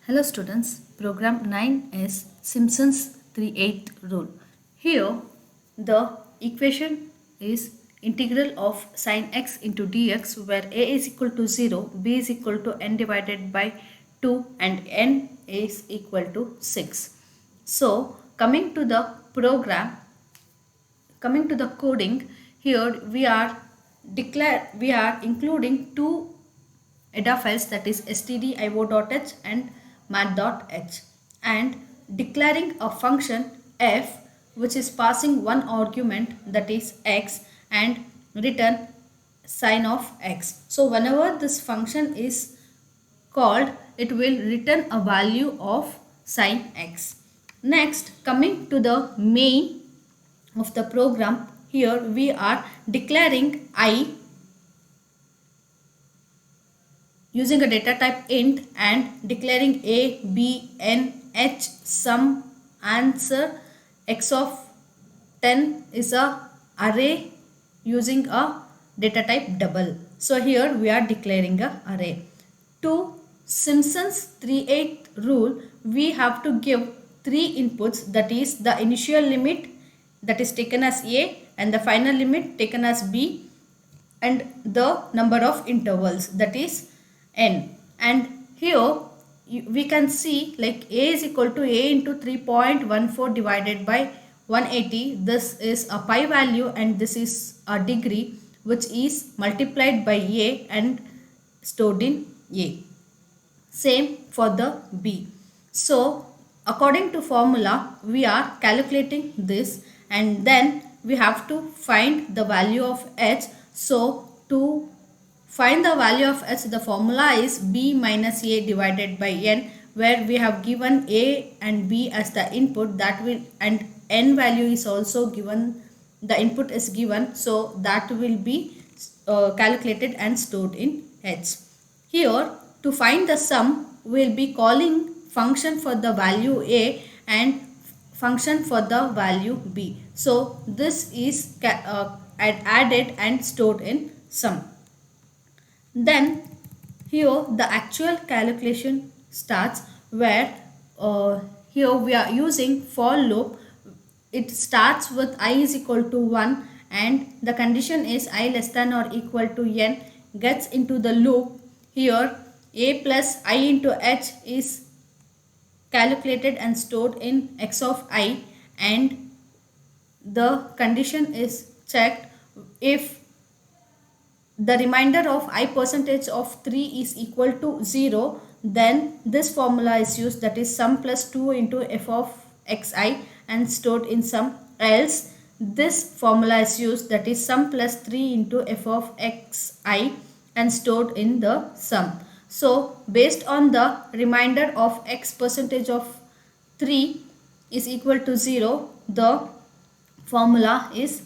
Hello students, program 9 is Simpson's 3/8 rule. Here the equation is integral of sine x into dx where a is equal to 0, b is equal to n divided by 2 and n is equal to 6. So coming to the coding, here we are including two EDA files, that is stdio.h and math.h, and declaring a function f which is passing one argument, that is x, and return sine of x. So whenever this function is called, it will return a value of sine x. Next, coming to the main of the program, here we are declaring I using a data type int and declaring a, b, n, h, sum, answer, x of 10 is a array using a data type double. So here we are declaring a array. To Simpson's 3/8 rule, we have to give three inputs, that is the initial limit that is taken as a, and the final limit taken as b, and the number of intervals, that is n. And here we can see like a is equal to a into 3.14 divided by 180. This is a pi value and this is a degree which is multiplied by a and stored in a. Same for the b. So according to formula we are calculating this, and then we have to find the value of h. So to find the value of h, the formula is b minus a divided by n, where we have given a and b as the input, that will, and n value is also given, the input is given, so that will be calculated and stored in h. Here to find the sum, we will be calling function for the value a and function for the value b. So this is added and stored in sum. Then here the actual calculation starts, where here we are using for loop. It starts with I is equal to 1 and the condition is I less than or equal to n, gets into the loop. Here a plus I into h is calculated and stored in x of I, and the condition is checked. If the remainder of I percentage of 3 is equal to 0, then this formula is used, that is sum plus 2 into f of xi and stored in sum. Else this formula is used, that is sum plus 3 into f of xi and stored in the sum. So based on the remainder of x percentage of 3 is equal to 0, the formula is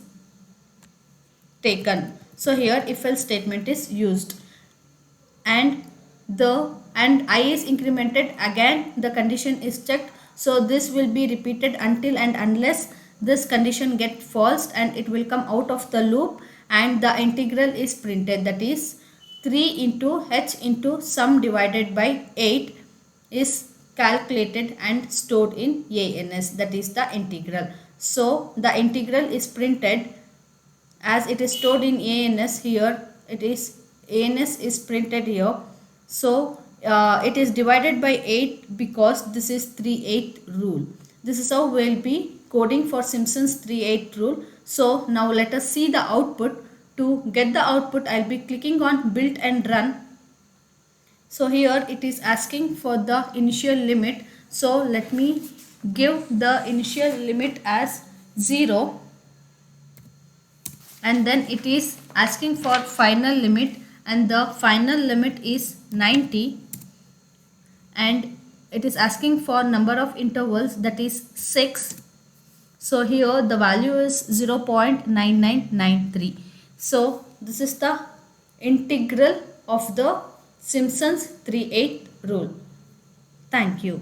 taken. So here if else statement is used, and I is incremented, again the condition is checked. So this will be repeated until and unless this condition get false, and it will come out of the loop and the integral is printed, that is 3 into h into sum divided by 8 is calculated and stored in ans, that is the integral. So the integral is printed as it is stored in ans. Here it is ans is printed here. So it is divided by 8 because this is 3/8 rule. This is how we will be coding for Simpson's 3/8 rule. So now let us see the output. To get the output, I will be clicking on build and run. So here it is asking for the initial limit. So let me give the initial limit as 0, and then it is asking for final limit, and the final limit is 90, and it is asking for number of intervals, that is 6. So here the value is 0.9993. So this is the integral of the Simpson's 3/8 rule. Thank you.